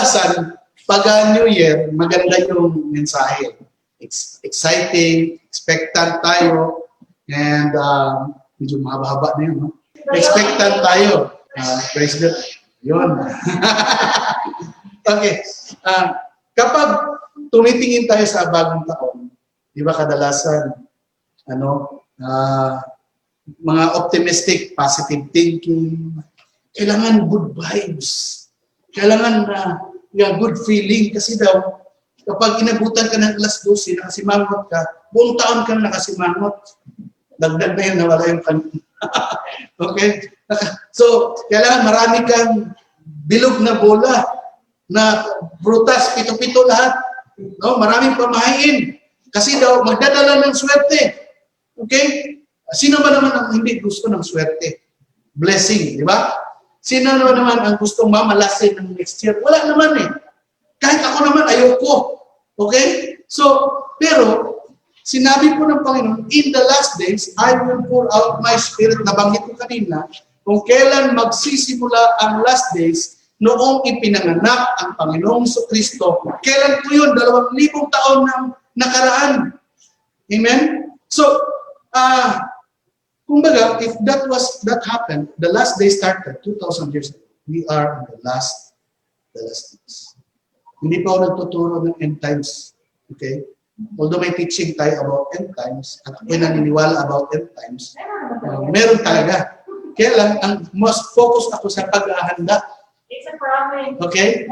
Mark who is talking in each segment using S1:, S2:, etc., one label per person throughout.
S1: kadalasan, pag New Year, maganda yung mensahe. Exciting, expectant tayo, and medyo mahaba-haba na yun, no? Expectant tayo. Praise God. Yun. Okay. Kapag tumitingin tayo sa bagong taon, di ba kadalasan, mga optimistic, positive thinking, kailangan good vibes. Kailangan good feeling. Kasi daw, kapag inabutan ka ng alas 12, nakasimangot ka, buong taon ka nakasimangot. Dagdag na yun, nawala yung kanina. Okay? So, kailangan marami kang bilog na bola, na prutas, pito-pito lahat. No? Maraming pamahain. Kasi daw, magdadala ng swerte. Okay? Sino ba naman ang hindi gusto ng swerte? Blessing, di ba? Sino naman ang gustong mamalasin ng next year? Wala naman eh. Kahit ako naman, ayoko. Okay? So, pero, sinabi po ng Panginoon, in the last days, I will pour out my spirit. Nabanggit ko kanina, kung kailan magsisimula ang last days, noong ipinanganak ang Panginoong Kristo. Kailan po yun? 2,000 taon ng nakaraan. Amen? So, kumbaga, if that happened, the last day started 2,000 years ago. We are in the last days. Hindi pa ako nagtuturo ng end times. Okay? Although may teaching tayo about end times, at ako'y naniniwala about end times, meron talaga. Kaya lang, ang mas focus ako sa pag-ahanda.
S2: It's a promise.
S1: Okay?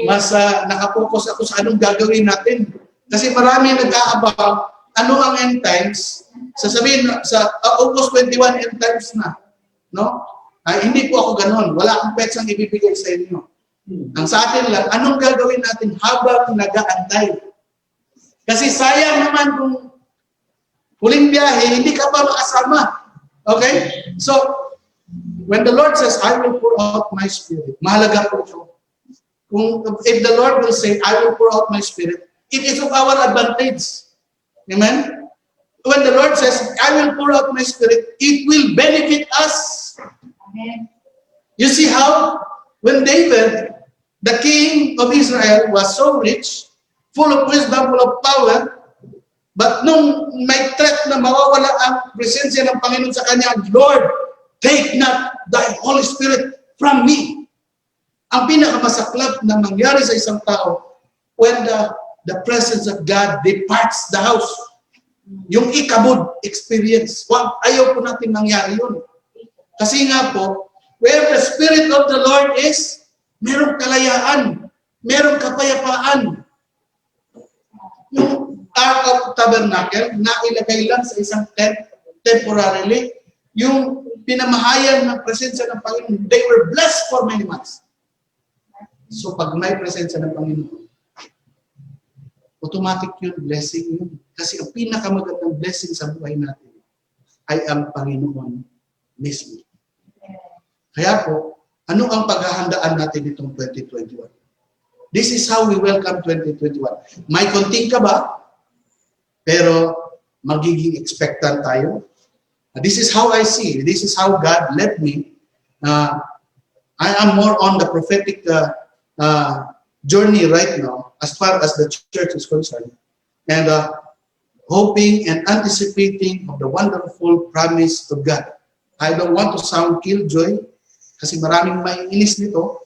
S1: Mas nakapokus ako sa anong gagawin natin. Kasi marami nag-aabang, ano ang end times? Sasabihin sa August 21 end times na. No? Hindi po ako ganun. Wala akong petsang ibibigay sa inyo. Ang sa atin lang, anong gagawin natin habang nag-aantay? Kasi sayang naman kung huling biyahe, hindi ka pa makasama. Okay? So, when the Lord says, I will pour out my spirit, mahalaga po ito. If the Lord will say, I will pour out my spirit, it is of our advantage. Amen? When the Lord says, I will pour out my spirit, it will benefit us.
S2: Amen.
S1: You see how? When David, the king of Israel, was so rich, full of wisdom, full of power, but nung may threat na mawawala ang presensya ng Panginoon sa kanya, Lord, take not thy Holy Spirit from me. Ang pinakamasaklap na mangyari sa isang tao, when the presence of God departs the house, yung ikabod experience, ayaw po natin mangyari yun. Kasi nga po, where the Spirit of the Lord is, merong kalayaan, merong kapayapaan. Yung Ark of Tabernacle, nailagay lang sa isang tent, temporarily, yung pinamahayan ng presensya ng Panginoon, they were blessed for many months. So pag may presensya ng Panginoon, automatic yun, blessing yun. Kasi ang pinakamagandang blessing sa buhay natin ay ang Panginoon mismo. Kaya po, ano ang paghahandaan natin itong 2021? This is how we welcome 2021. May konting kaba, pero magiging expectant tayo. This is how I see. This is how God led me. I am more on the prophetic journey right now as far as the church is concerned. And hoping and anticipating of the wonderful promise of God. I don't want to sound killjoy kasi maraming maiinis nito.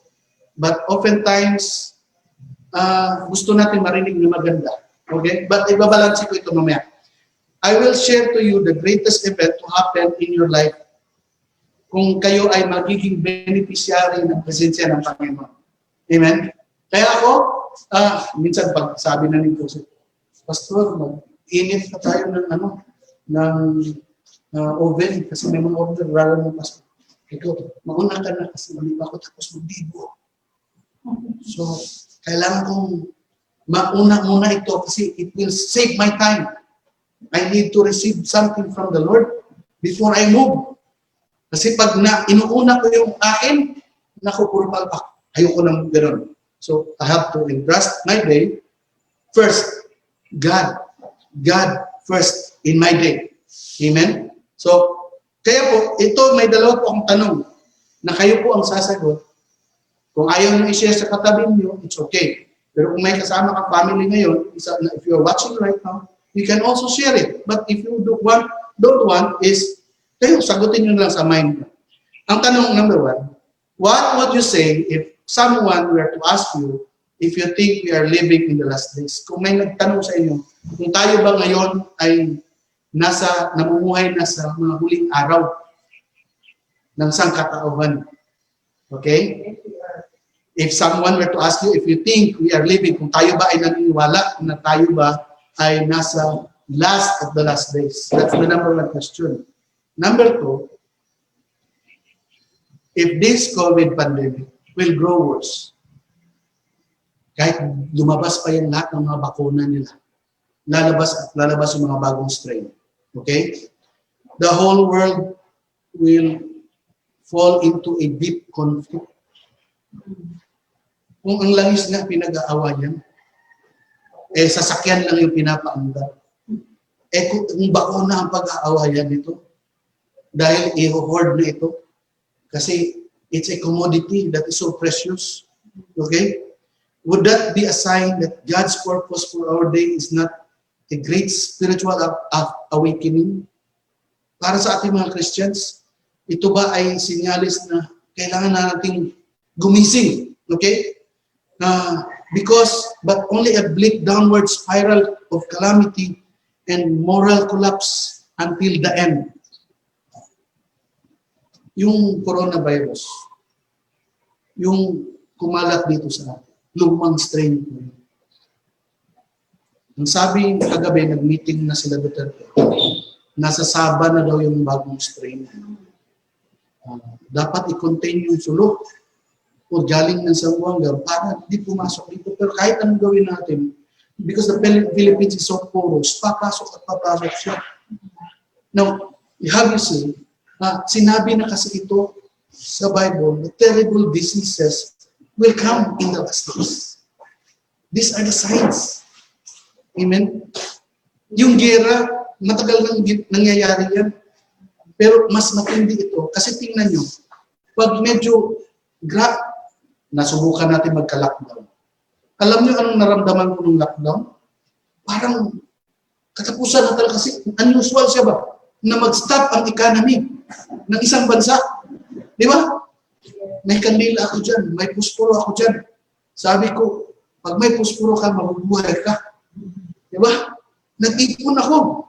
S1: But oftentimes, gusto natin marinig na maganda. Okay? But ibabalansin ko ito mamaya. I will share to you the greatest event to happen in your life kung kayo ay magiging beneficiary ng presensya ng Panginoon. Amen? Kaya ako, minsan pag sabi na nito, Pastor, mag-init na tayo ng oven kasi may mga order raro ng Pastor. Ikaw, mauna ka na kasi mali pa ako tapos magdibo. So, kailangan kong mauna muna ito kasi it will save my time. I need to receive something from the Lord before I move. Kasi pag inuuna ko yung akin, naku, puro palpak. Ayoko nang gano'n. So, I have to entrust my day first. God first in my day. Amen? So, kaya po, ito may dalawa po akong tanong na kayo po ang sasagot. Kung ayaw nyo i-share sa katabi nyo, it's okay. Pero kung may kasama kang family ngayon, if you're watching right now, you can also share it. But if you don't want is, kayo, sagutin nyo lang sa mind nyo. Ang tanong number 1, what would you say if someone were to ask you if you think we are living in the last days? Kung may nagtanong sa inyo, kung tayo ba ngayon ay namumuhay na sa mga huling araw ng sangkatauhan. Okay? If someone were to ask you if you think we are living, kung tayo ba ay naniniwala na tayo ba ay nasa last of the last days. That's the number 1 question. Number 2, if this COVID pandemic will grow worse, kahit lumabas pa yung lahat ng mga bakuna nila, lalabas yung mga bagong strain. Okay? The whole world will fall into a deep conflict. Kung ang langis nga pinag-aawayan, sasakyan lang yung pinapaandar. Kung bakuna ang pag-aawayan nito, dahil i-hoard na ito, kasi it's a commodity that is so precious. Okay? Would that be a sign that God's purpose for our day is not a great spiritual awakening? Para sa ating mga Christians, ito ba ay sinyalis na kailangan na nating gumising? Okay? But only a bleak downward spiral of calamity and moral collapse until the end. Yung coronavirus, yung kumalat dito sa lumang strain ko. Ang sabi kagabi, nag-meeting na sila Duterte. Nasa Saba na daw yung bagong strain. Dapat i-contain yung sulok o galing ng Zamboanga para di pumasok dito. Pero kahit anong gawin natin, because the Philippines is so porous, papasok at papasok siya. Now, have you seen, sinabi na kasi ito sa Bible, the terrible diseases will come in the last days. These are the signs. Amen? Yung gera, matagal nang nangyayari yan. Pero mas matindi ito. Kasi tingnan nyo, pag medyo nasubukan natin magka-lockdown. Alam nyo anong naramdaman ko ng lockdown? Parang katapusan na talaga kasi unusual siya ba? Na mag-stop ang economy ng isang bansa. Di ba? May kandila ako dyan, may puspuro ako dyan. Sabi ko, pag may puspuro ka, mabubuhay ka. Di ba? Nag-ipon ako.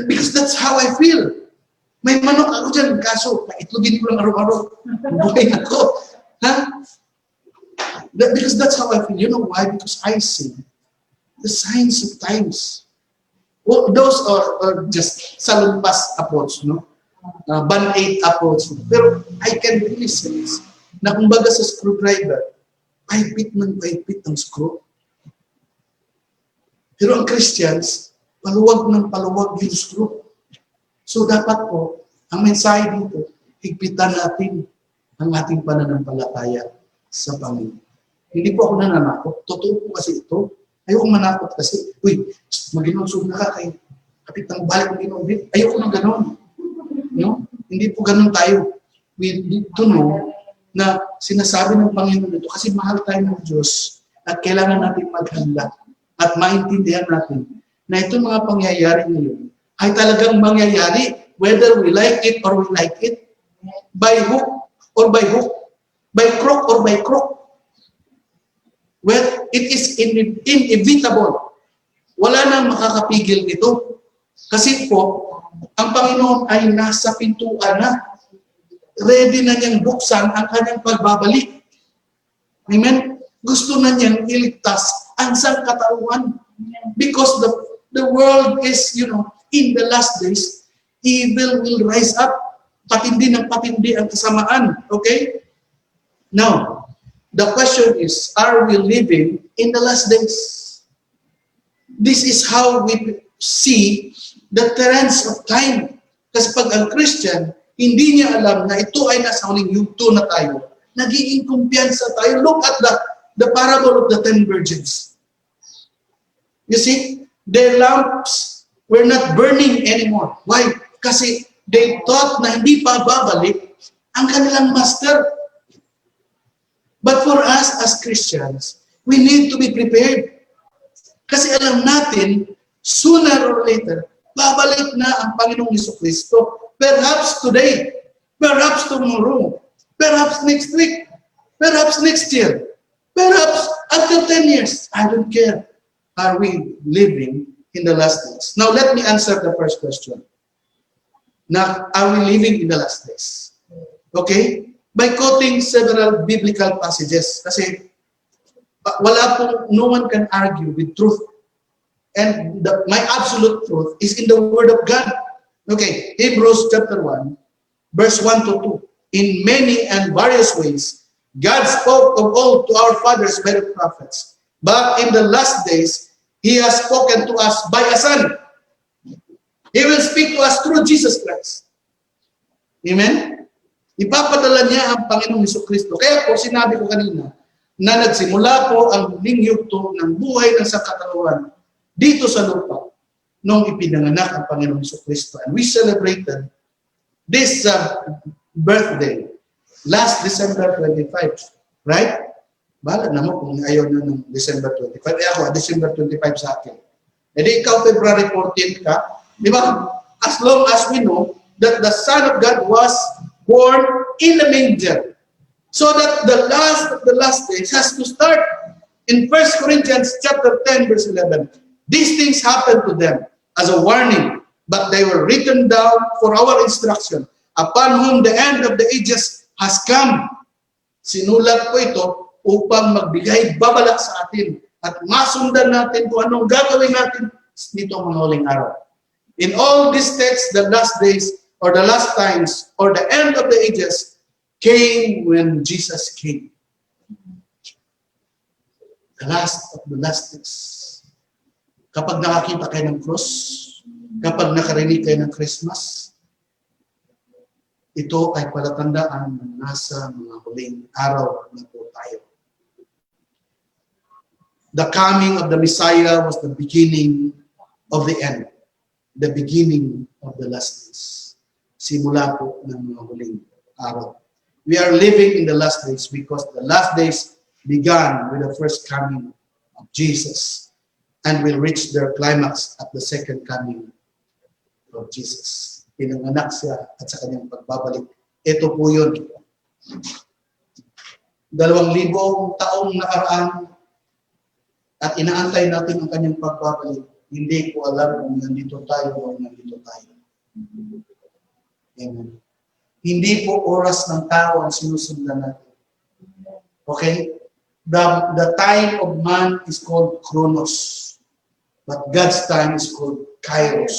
S1: Because that's how I feel. May manok ako dyan, kaso, itlogin ko lang araw-araw. Buhay ako. Ha? Because that's how I feel. You know why? Because I see the signs of times. Well, those are just salumpas approach, no? Band-aid approach. Pero I can really say this, na kumbaga sa screwdriver, pahigpit ang screw. Pero ang Christians, paluwag ng paluwag yung screw. So dapat po, ang mensahe dito, higpitan natin ang ating pananampalataya sa Panginoon. Hindi po ako nananakot. Totoo po kasi ito. Ayoko manakot kasi, mag-inunsog na ka kay kapit ng balik ng ginobit. Ayoko nang ganon. No? Hindi po ganon tayo. We need to know na sinasabi ng Panginoon ito kasi mahal tayo ng Diyos at kailangan natin maghanda at maintindihan natin na itong mga pangyayari ngayon ay talagang mangyayari whether we like it or we like it, by hook or by hook, by crook or by crook. Well, it is inevitable. Wala nang makakapigil nito. Kasi po, ang Panginoon ay nasa pintuan na. Ready na niyang buksan ang kanyang pagbabalik. Amen? Gusto na niyang iligtas ang sangkatauhan. Because the world is, in the last days, evil will rise up. Patindi ng patindi ang kasamaan. Okay? Now, the question is, are we living in the last days? This is how we see the trends of time. Kasi pag ang Christian, hindi niya alam na ito ay nasa huling yugto na tayo. Nagiging kumpiyansa tayo. Look at the parable of the 10 virgins. You see, their lamps were not burning anymore. Why? Kasi they thought na hindi pa babalik ang kanilang master. But for us as Christians, we need to be prepared. Kasi alam natin, sooner or later, babalik na ang Panginoong Jesucristo. Perhaps today, perhaps tomorrow, perhaps next week, perhaps next year, perhaps after 10 years. I don't care. Are we living in the last days? Now, let me answer the first question. Now, are we living in the last days? Okay? By quoting several biblical passages. Kasi no one can argue with truth. And my absolute truth is in the Word of God. Okay, Hebrews chapter 1, verse 1 to 2. In many and various ways, God spoke of old to our fathers by the prophets. But in the last days, He has spoken to us by a Son. He will speak to us through Jesus Christ. Amen? Ipapadala niya ang Panginoong Jesucristo. Kaya po, sinabi ko kanina, na nagsimula po ang linyugto ng buhay ng sangkatauhan dito sa lupa nung ipinanganak ang Panginoong Jesucristo. And we celebrated this birthday last December 25. Right? Bahala na mo kung ayaw nyo ng December 25. Ako, December 25 sa akin. E di ikaw, February 14 ka. Di ba? As long as we know that the Son of God was born in the manger. So that the last of the last days has to start in 1 Corinthians chapter 10, verse 11. These things happened to them as a warning, but they were written down for our instruction, upon whom the end of the ages has come. Sinulat po ito upang magbigay babala sa atin at masundan natin kung anong gagawin natin nito mga huling araw. In all these texts, the last days or the last times or the end of the ages came when Jesus came. The last of the last days. Kapag nakakita kayo ng cross, kapag nakarinig kayo ng Christmas, ito ay palatandaan na nasa mga huling araw na po tayo. The coming of the Messiah was the beginning of the end. The beginning of the last days. Simula po ng mga huling araw. We are living in the last days because the last days began with the first coming of Jesus and will reach their climax at the second coming of Jesus. Pinanganak siya at sa kanyang pagbabalik. Ito po yun. 2,000 taong nakaraan at inaantay natin ang kanyang pagbabalik. Hindi ko alam kung nandito tayo o nandito tayo. Amen. Hindi po oras ng tao ang sinusundan natin. Okay? The time of man is called Chronos. But God's time is called Kairos.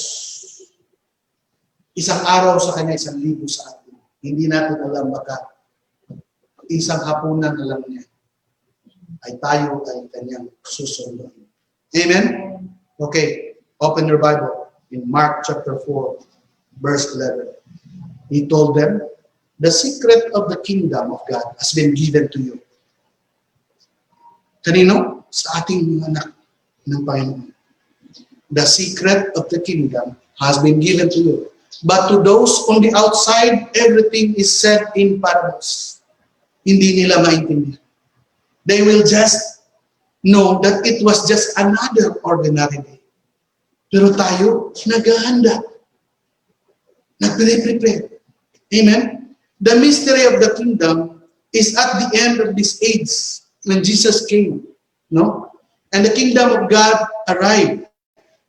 S1: Isang araw sa kanya, 1,000 sa atin. Hindi natin alam baka isang hapunan na lang niya ay tayo ay kanyang susundan. Amen? Okay. Open your Bible in Mark chapter 4, verse 11. He told them, the secret of the kingdom of God has been given to you. Kanino? Sa ating mga anak ng Panginoon. The secret of the kingdom has been given to you. But to those on the outside, everything is said in parables. Hindi nila maintindihan. They will just know that it was just another ordinary day. Pero tayo, naghahanda. Nagpre-prepare. Amen? The mystery of the kingdom is at the end of this age when Jesus came. No? And the kingdom of God arrived.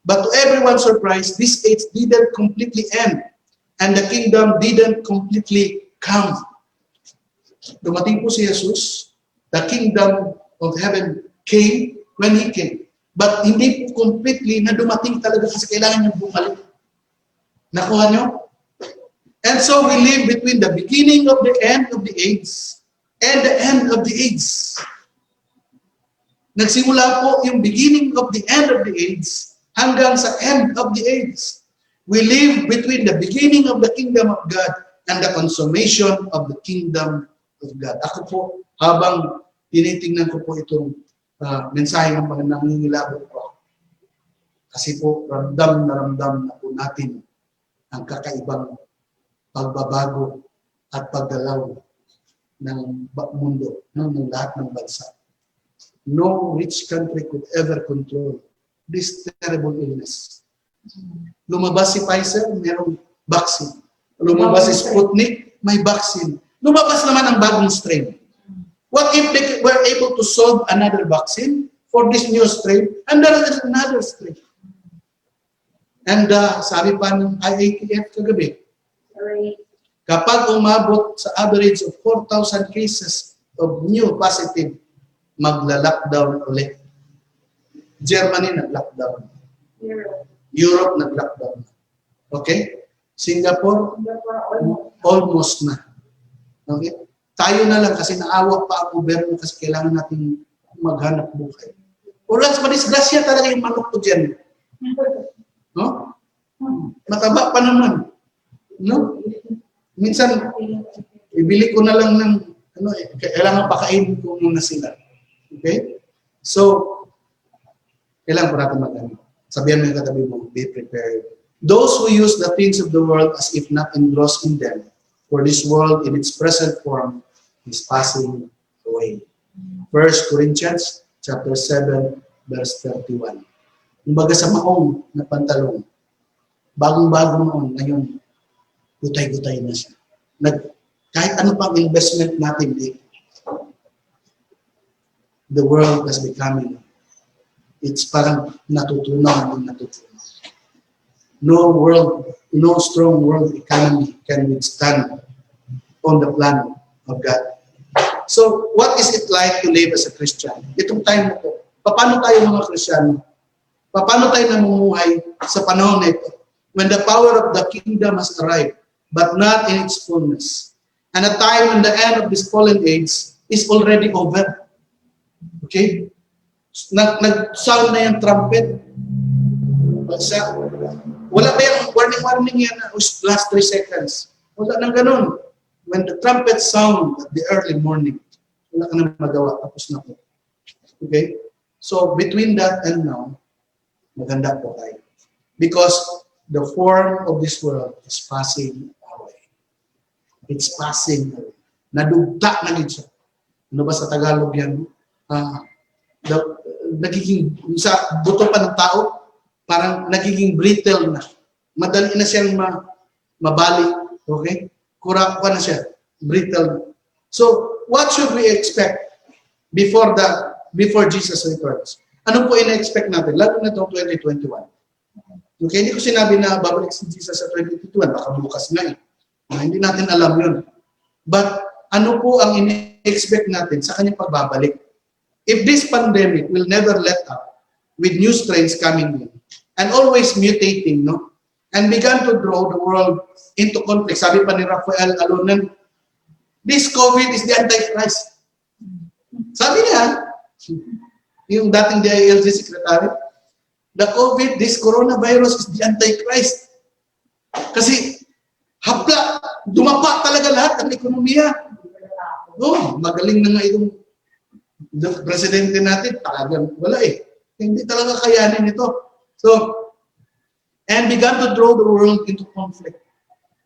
S1: But to everyone's surprise, this age didn't completely end. And the kingdom didn't completely come. Dumating po si Jesus, the kingdom of heaven came when He came. But hindi po completely na dumating talaga kasi kailangan niyang bumalik. Nakuha niyo? And so we live between the beginning of the end of the age and the end of the age. Nagsimula po yung beginning of the end of the age hanggang sa end of the age. We live between the beginning of the kingdom of God and the consummation of the kingdom of God. Ako po, habang tinitingnan ko po itong mensahe ng Panginoon, nangingilabot po. Kasi po, ramdam na po natin ang kakaibang pagbabago at paggalaw mundo, no, ng lahat ng bansa. No rich country could ever control this terrible illness. Lumabas si Pfizer, mayroong vaccine. Lumabas si Sputnik, may vaccine. Lumabas naman ang bagong strain. What if they were able to solve another vaccine for this new strain, and there is another strain? And sabi pa ng IATF kagabi, kapag umabot sa average of 4,000 cases of new positive, magla-lockdown ulit. Germany nag-lockdown. Europe nag-lockdown. Okay? Singapore, almost na. Okay? Tayo na lang kasi naawa pa ang gobyerno kasi kailangan natin maghanap buhay. Or else, madisgrasya talaga yung manok ko dyan. No? Mataba pa naman. No? Minsan, ibili ko na lang ng, kailangan pakainin ko muna sila. Okay? So, kailangan po natin mag-ano. Sabihan mo yung katabi mo, be prepared. Those who use the things of the world as if not engrossed in them, for this world in its present form is passing away. 1 Corinthians chapter 7, verse 31. Kumbaga sa maong na pantalong, bagong-bago noon, ngayon, gutay-gutay na siya. Kahit ano pang investment natin, the world has becoming, it's parang natutunaw. No strong world economy can withstand on the plan of God. So, what is it like to live as a Christian? Itong time na to, paano tayo mga Kristiyano? Paano tayo namumuhay sa panahon na ito? When the power of the kingdom has arrived, but not in its fullness. And a time when the end of this fallen age is already over. Okay? Nag-sound na yung trumpet. Wala ba yung warning yan na last 3 seconds? Wala nang ganun. When the trumpet sound at the early morning, wala ka nang magawa. Tapos na po. Okay? So, between that and now, maganda po tayo. Because the form of this world is passing away. It's passing away. Nadugta na din siya. Ano ba sa Tagalog yan? Nagiging, sa buto pa ng tao, parang nagiging brittle na. Madali na siyang mabali. Okay? Kurap pa na siya. Brittle. So, what should we expect before Jesus returns? Ano po ina-expect natin? Lalo na itong 2021. Okay, hindi ko sinabi na babalik si Jesus sa 2021. Baka bukas nga eh. Hindi natin alam yun. But ano po ang ina-expect natin sa kanyang pagbabalik? If this pandemic will never let up with new strains coming in and always mutating, no? And began to draw the world into conflict. Sabi pa ni Rafael Alonan, this COVID is the Antichrist. Sabi niya, yung dating DILG secretary, the COVID, this coronavirus is the Antichrist. Kasi hapla, dumapa talaga lahat ang ekonomiya. No, magaling na nga itong presidente natin, talagang wala eh. Hindi talaga kayanin ito. So, and began to draw the world into conflict.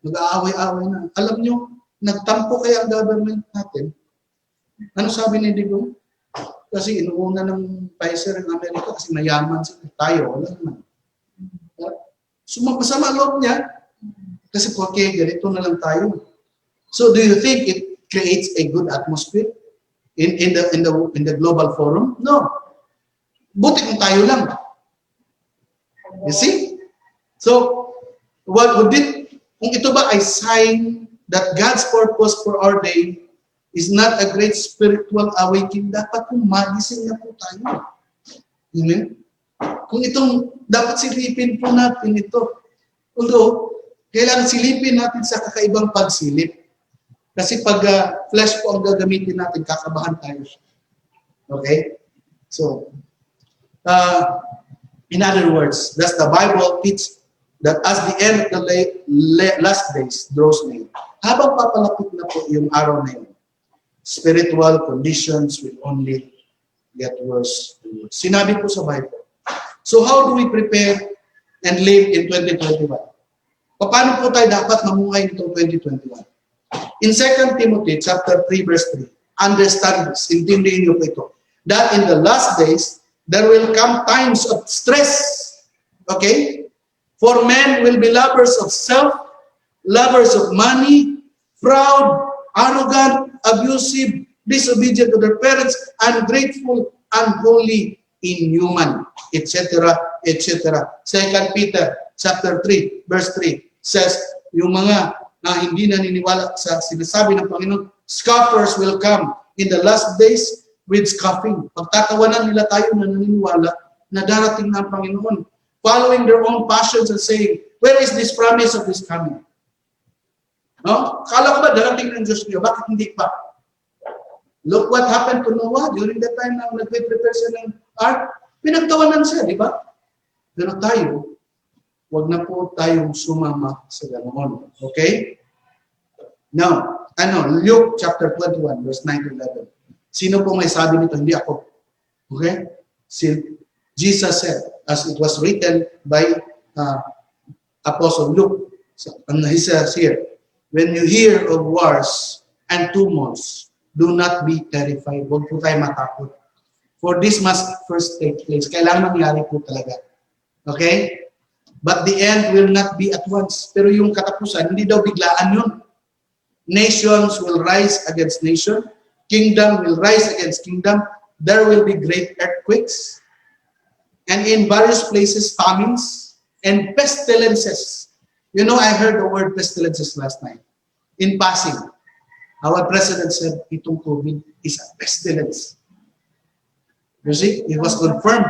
S1: Nag-aaway-aaway na. Alam nyo, nagtampo kaya ang government natin. Ano sabi ni Digong? Kasi inuuna ng Pfizer ng Amerika kasi mayaman sila. Tayo, wala naman. Masama loob niya. Kasi okay, ganito na lang tayo. So do you think it creates a good atmosphere in the global forum? No. Buti kung tayo lang. You see? So, kung ito ba ay sign that God's purpose for our day is not a great spiritual awakening, dapat kung magising na po tayo. Amen? Kung itong, dapat silipin po natin ito. Although, kailangan silipin natin sa kakaibang pagsilip. Kasi pag flesh po ang gagamitin natin, kakabahan tayo. Okay? So, in other words, does the Bible teach that as the end of the last days draws near, habang papalapit na po yung araw na yun, spiritual conditions will only get worse and worse. Sinabi po sa Bible. So how do we prepare and live in 2021? Paano po tayo dapat mamuhay nitong 2021? In 2 Timothy chapter 3 verse 3, understand this, intindihin niyo po ito, that in the last days, there will come times of stress. Okay? For men will be lovers of self, lovers of money, proud, arrogant, abusive, disobedient to their parents, ungrateful, unholy, inhuman, etc., etc. 2 Peter chapter 3 verse 3 says, yung mga na hindi naniniwala sa sinasabi ng Panginoon, scoffers will come in the last days with scoffing. Pagtatawanan nila tayo na naniniwala na darating na ang Panginoon, following their own passions and saying, where is this promise of this coming? No? Kala ko ba darating ng Diyos niyo? Bakit hindi pa? Look what happened to Noah during that time na nag-prepare siya ng ark. Pinagtawanan siya, di ba? Pero tayo, wag na po tayong sumama sa ganoon. Okay? Now, Luke chapter 21, verse 9 to 11. Sino po may sabi nito? Hindi ako. Okay? Jesus said, as it was written by Apostle Luke, and he says here, when you hear of wars and tumults, do not be terrified. Huwag po tayo matakot. For this must first take place. Kailangan mangyari po talaga. Okay? But the end will not be at once. Pero yung katapusan, hindi daw biglaan yun. Nations will rise against nation. Kingdom will rise against kingdom. There will be great earthquakes. And in various places, famines and pestilences. You know, I heard the word pestilences last night. In passing, our president said, itong COVID is a pestilence. You see, it was confirmed.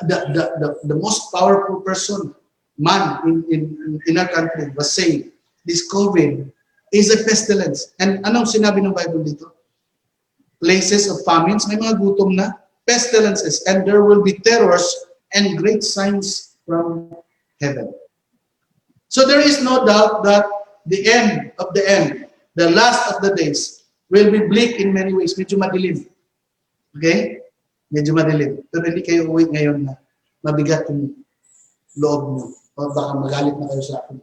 S1: The most powerful person, man in our country was saying, this COVID is a pestilence. And anong sinabi ng Bible dito? Places of famines, may mga gutom na, pestilences, and there will be terrors and great signs from heaven. So there is no doubt that the end, the last of the days, will be bleak in many ways. Medyo madilim. Okay? Medyo madilim. Pero hindi kayo uwi ngayon na mabigat yung loob nyo. O baka magalit na kayo sa akin.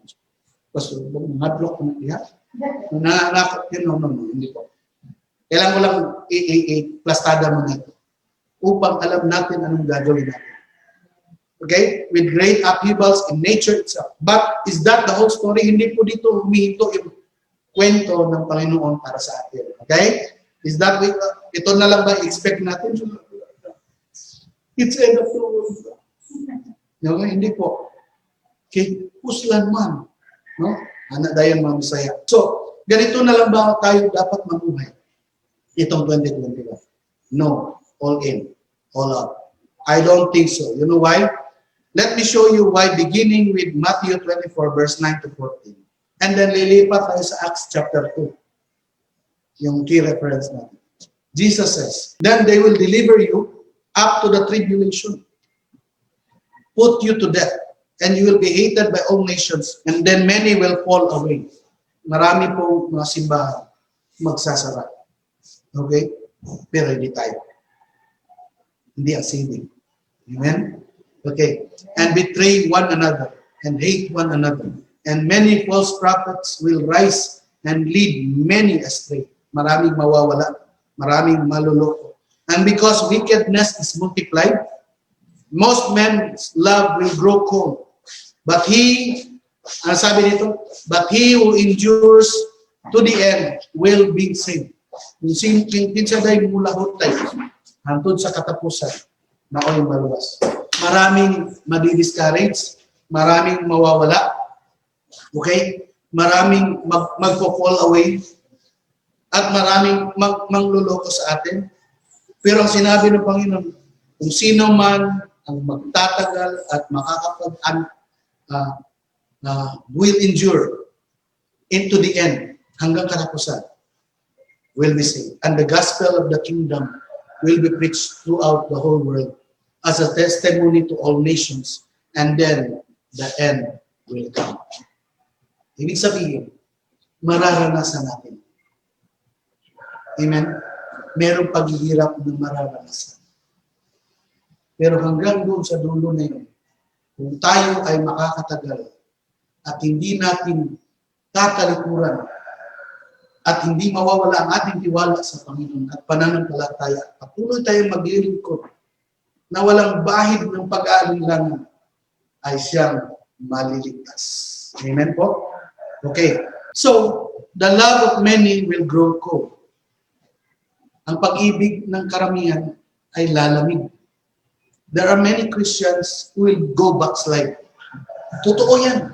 S1: Pastor, mga-block na iya. Nanakot yun. No, hindi po. Kailangan ko lang i-plastada mo na ito upang alam natin anong gagawin natin. Okay? With great upheavals in nature itself. But is that the whole story? Hindi po dito humihinto yung kwento ng Panginoon para sa atin. Okay? Is that ito na lang ba i-expect natin? It's end of the world. Okay? Hindi po. Okay? Puslan man. No? Anak dayan mamusaya. So, ganito na lang ba tayo dapat mabuhay? Itong 2021. No. All in. All out. I don't think so. You know why? Let me show you why, beginning with Matthew 24, verse 9 to 14. And then lilipat tayo sa Acts chapter 2. Yung key reference natin. Jesus says, then they will deliver you up to the tribulation, put you to death, and you will be hated by all nations, and then many will fall away. Marami po mga simbahan magsasara. Okay? Pero hindi tayo. Hindi ang saving. Amen? Okay. And betray one another and hate one another. And many false prophets will rise and lead many astray. Maraming mawawala. Maraming maluloko. And because wickedness is multiplied, most men's love will grow cold. But he, ano sabi dito? But he who endures to the end will be saved. Yung kinsa day mula hutay, hantod sa katapusan, na oy maluwas. Maraming madi-discourage, maraming mawawala, okay? Maraming magpo-fall away, at maraming mangluloko sa atin. Pero ang sinabi ng Panginoon, kung sino man ang magtatagal at will endure into the end, hanggang katapusan, will be saved. And the gospel of the kingdom will be preached throughout the whole world as a testimony to all nations. And then the end will come. Ibig sabihin, mararanasan natin. Amen? Merong paghihirap na mararanasan. Pero hanggang doon sa dulo na yun, kung tayo ay makakatagal at hindi natin tatalikuran at hindi mawawala ang ating tiwala sa Panginoon at pananampalataya. Patuloy tayong maglilingkod na walang bahid ng pag-aalinlangan ay siyang maliligtas. Amen po? Okay. So, the love of many will grow cold. Ang pag-ibig ng karamihan ay lalamig. There are many Christians who will go backslide. Totoo yan.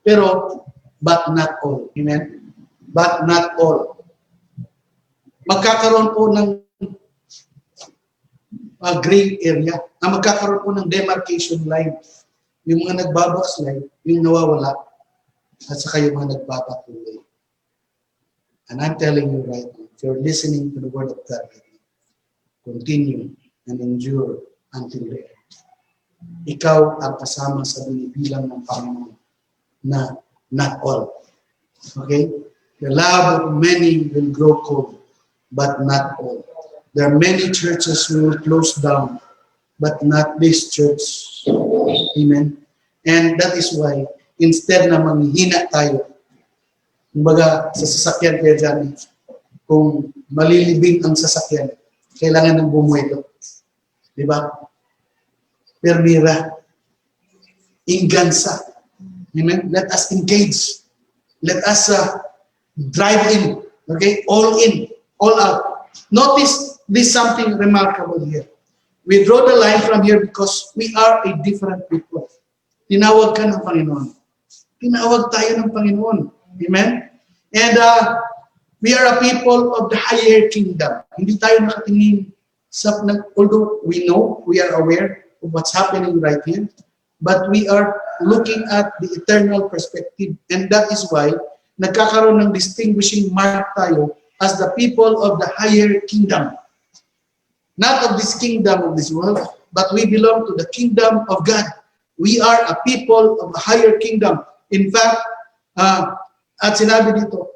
S1: Pero, but not all. Amen? But not all. Magkakaroon po ng gray area. Magkakaroon po ng demarcation line. Yung mga nagbabackslide, yung nawawala, at saka yung mga nagpapatuloy. And I'm telling you right now, if you're listening to the Word of God, continue and endure until the end. Ikaw ang kasama sa binibilang ng Panginoon na not all. Okay? The love of many will grow cold, but not all. There are many churches who will close down, but not this church. Amen? And that is why, instead na manghihina tayo, kumbaga sa sasakyan kaya dyan, kung malilibing ang sasakyan, kailangan ng bumuelo. Diba? Permira. Ingansa. Amen? Let us engage. Let us drive in. Okay? All in. All out. Notice this something remarkable here. We draw the line from here because we are a different people. Tinawag ka ng Panginoon. Tinawag tayo ng Panginoon. Amen? And we are a people of the higher kingdom. Hindi tayo nakatingin sa, although we know, we are aware of what's happening right here, but we are looking at the eternal perspective. And that is why nagkakaroon ng distinguishing mark tayo as the people of the higher kingdom. Not of this kingdom of this world, but we belong to the kingdom of God. We are a people of a higher kingdom. In fact, at sinabi dito,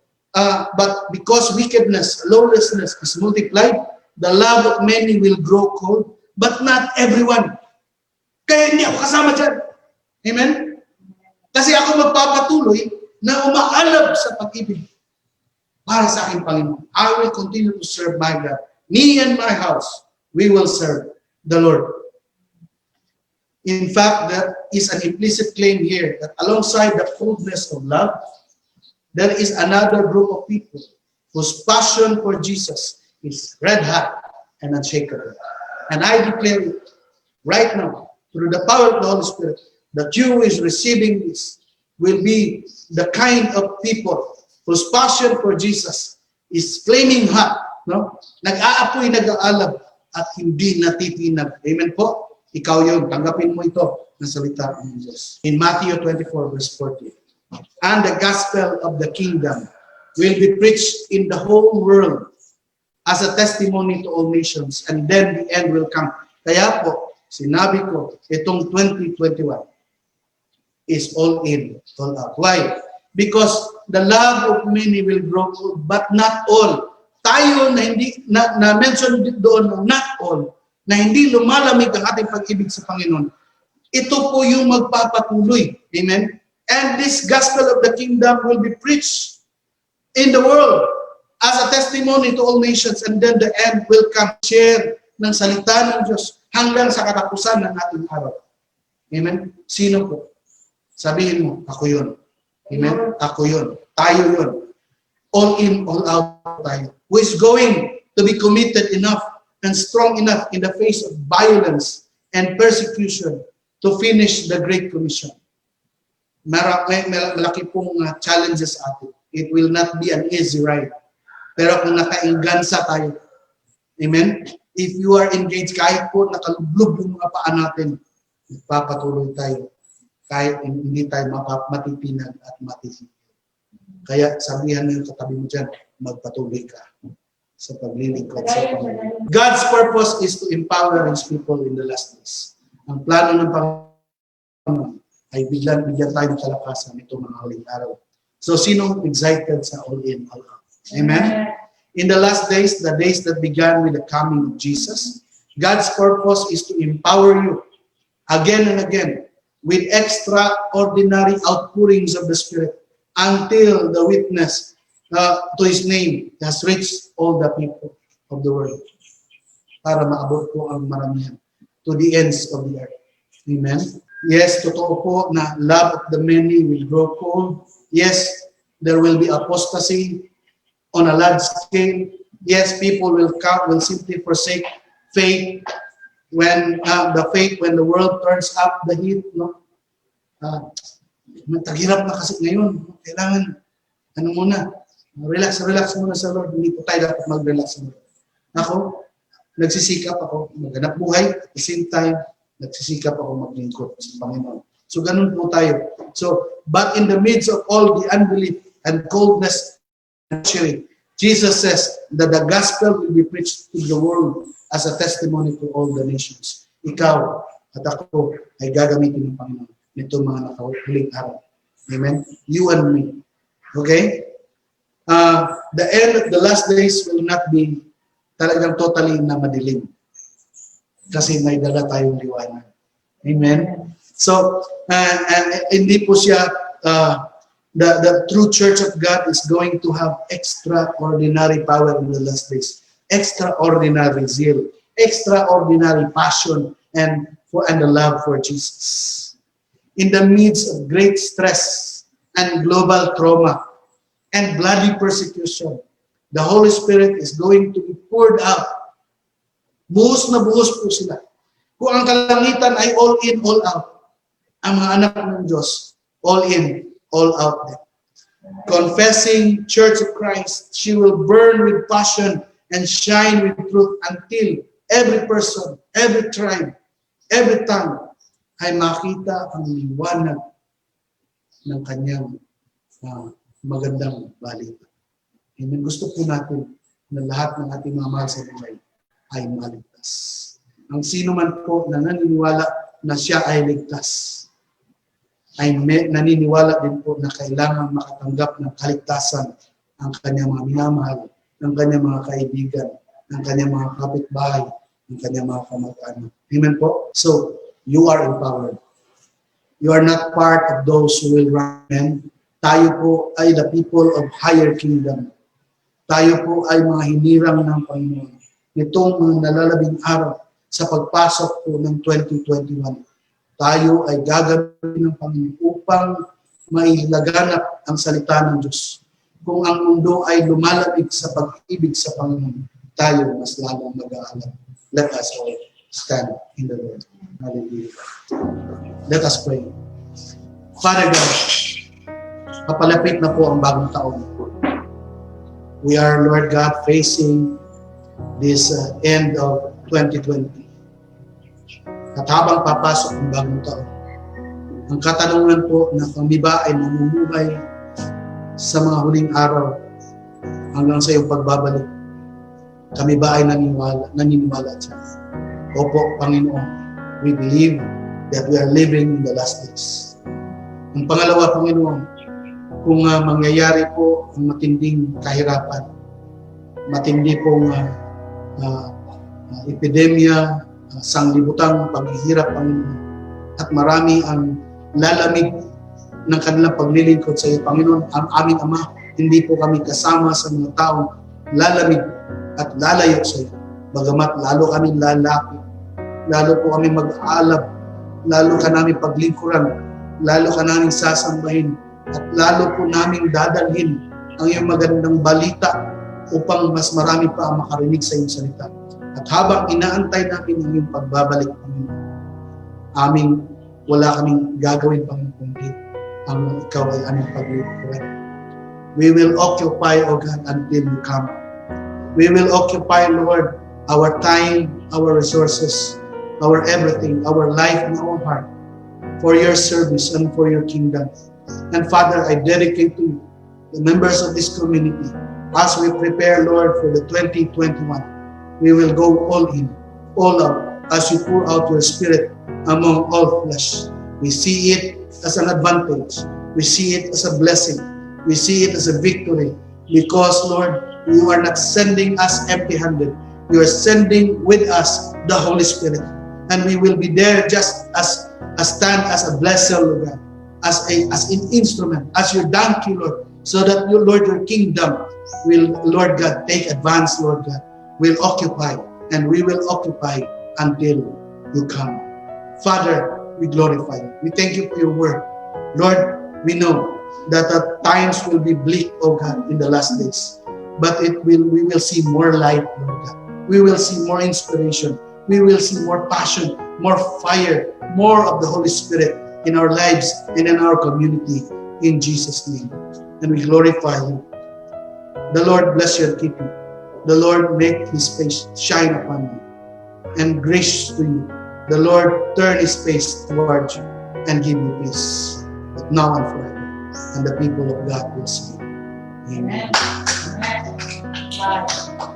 S1: but because wickedness, lawlessness is multiplied, the love of many will grow cold, but not everyone. Kaya hindi ako kasama dyan. Amen? Kasi ako magpapatuloy na umaalab sa pag-ibig para sa aking Panginoon. I will continue to serve my God. Me and my house, we will serve the Lord. In fact, that is an implicit claim here that alongside the coldness of love, there is another group of people whose passion for Jesus is red hot and unshakable. And I declare it right now, through the power of the Holy Spirit, that you who is receiving this will be the kind of people whose passion for Jesus is flaming hot, no? Nag-aapoy, nag-aalab, at hindi natitinag. Amen po? Ikaw yun. Tanggapin mo ito ng salita ng Diyos. In Matthew 24, verse 40, and the gospel of the kingdom will be preached in the whole world as a testimony to all nations, and then the end will come. Kaya po, sinabi ko, itong 2021 is all in, all out. Why? Because the love of many will grow cold, but not all. Tayo na hindi, na-mention doon, not all, na hindi lumalamig ang ating pag-ibig sa Panginoon, ito po yung magpapatuloy. Amen? And this gospel of the kingdom will be preached in the world as a testimony to all nations, and then the end will come. Share ng salita ng Diyos hanggang sa katapusan ng ating araw. Amen? Sino po? Sabihin mo, ako yun. Amen? Ako yun. Tayo yun. All in, all out tayo. Who is going to be committed enough and strong enough in the face of violence and persecution to finish the Great Commission. Malaki pong challenges atin. It will not be an easy ride. Pero kung nakainggansa tayo, amen? If you are engaged, kahit po nakalublog yung mga paa natin, papatuloy tayo. Kahit hindi tayo matitinag at matitigil. Kaya sabihan mo yung katabi mo dyan, magpatuloy ka sa paglilingkod sa Panginoon. God's purpose is to empower His people in the last days. Ang plano ng Panginoon ay bigyan tayo ng kalakasan itong mga huling araw. So, sinong excited sa all in, all out? Amen? In the last days, the days that began with the coming of Jesus, God's purpose is to empower you again and again with extraordinary outpourings of the Spirit until the witness to His name has reached all the people of the world para maabot po ang maramihan to the ends of the earth. Amen? Yes, totoo po na love of the many will grow cold. Yes, there will be apostasy on a large scale. Yes, people will simply forsake faith when when the world turns up the heat. No? Taghirap na kasi ngayon. Kailangan, relax muna sa Lord. Hindi po tayo dapat mag-relax muna. Ako, nagsisikap ako maghanap buhay. At the same time, nagsisikap ako maglingkod sa Panginoon. So, ganun po tayo. So, but in the midst of all the unbelief and coldness and cheering, Jesus says that the gospel will be preached to the world as a testimony to all the nations. Ikaw at ako ay gagamitin ng Panginoon nito mga nakahuling araw. Amen? You and me. Okay? The end of the last days will not be talagang totally na madilim. Kasi may dala tayong liwanag. Amen? So, hindi po siya the true church of God is going to have extraordinary power in the last days, extraordinary zeal, extraordinary passion, and the love for Jesus. In the midst of great stress and global trauma and bloody persecution, the Holy Spirit is going to be poured out. Buhos na buhos po sila. Kung ang kalangitan ay all in, all out, ang mga anak ng Diyos, all in, all out there. Confessing Church of Christ, she will burn with passion and shine with truth until every person, every tribe, every tongue ay makita ang liwanag ng kanyang magandang balita. Amen. Gusto po natin na lahat ng ating mga mahal sa buhay ay maligtas. Ang sino man po na naniniwala na siya ay ligtas, ay naniniwala din po na kailangan makatanggap ng kaligtasan ang kanyang mga minamahal, ang kanyang mga kaibigan, ang kanyang mga kapitbahay, ang kanyang mga kamag-anak. Amen po? So, you are empowered. You are not part of those who will run. Tayo po ay the people of higher kingdom. Tayo po ay mga hinirang ng Panginoon. Nitong mga nalalabing araw sa pagpasok po ng 2021, tayo ay gagawin ng Panginoon upang mailaganap ang salita ng Diyos. Kung ang mundo ay lumalabig sa pag-ibig sa Panginoon, tayo mas lalong mag-aalab. Let us all stand in the Lord. Hallelujah. Let us pray. Father God, papalapit na po ang bagong taon. We are, Lord God, facing this end of 2020. At habang papasok ang bagong taon, ang katanungan po na kami ba ay mamumuhay sa mga huling araw hanggang sa iyong pagbabalik, kami ba ay naniniwala siya? Opo, Panginoon, we believe that we are living in the last days. Ang pangalawa, Panginoon, kung mangyayari po ang matinding kahirapan, matindi pong epidemya, sanglibutang paghihirap, Panginoon, at marami ang lalamig ng kanilang paglilingkod sa iyo, Panginoon, ang aming Ama, hindi po kami kasama sa mga taong lalamig at lalayo sa iyo. Bagamat lalo kami lalapit, lalo po kami mag-aalab, lalo ka namin paglingkuran, lalo ka namin sasambahin, at lalo po namin dadalhin ang iyong magandang balita upang mas marami pa ang makarinig sa iyong salita. At habang inaantay namin ang iyong pagbabalik, Panginoon, wala kaming gagawin pang kundi ang ikaw ay aming paglilingkuran. We will occupy, O God, until you come. We will occupy, Lord, our time, our resources, our everything, our life and our heart for your service and for your kingdom. And Father, I dedicate to you the members of this community as we prepare, Lord, for the 2021. We will go all in, all out, as you pour out your Spirit among all flesh. We see it as an advantage. We see it as a blessing. We see it as a victory. Because, Lord, you are not sending us empty-handed. You are sending with us the Holy Spirit. And we will be there just stand as a vessel, Lord God, as an instrument, as your donkey, Lord, so that you, Lord, your kingdom will, Lord God, take advance, Lord God, will occupy, and we will occupy until you come. Father, we glorify you. We thank you for your word. Lord, we know that at times will be bleak, oh God, in the last days. But we will see more light, Lord God. We will see more inspiration. We will see more passion, more fire, more of the Holy Spirit in our lives and in our community, in Jesus' name. And we glorify you. The Lord bless you and keep you. The Lord make his face shine upon you and gracious to you. The Lord turn his face towards you and give you peace, but now and forever. And the people of God will say, Amen.
S2: Amen. Amen. Bye.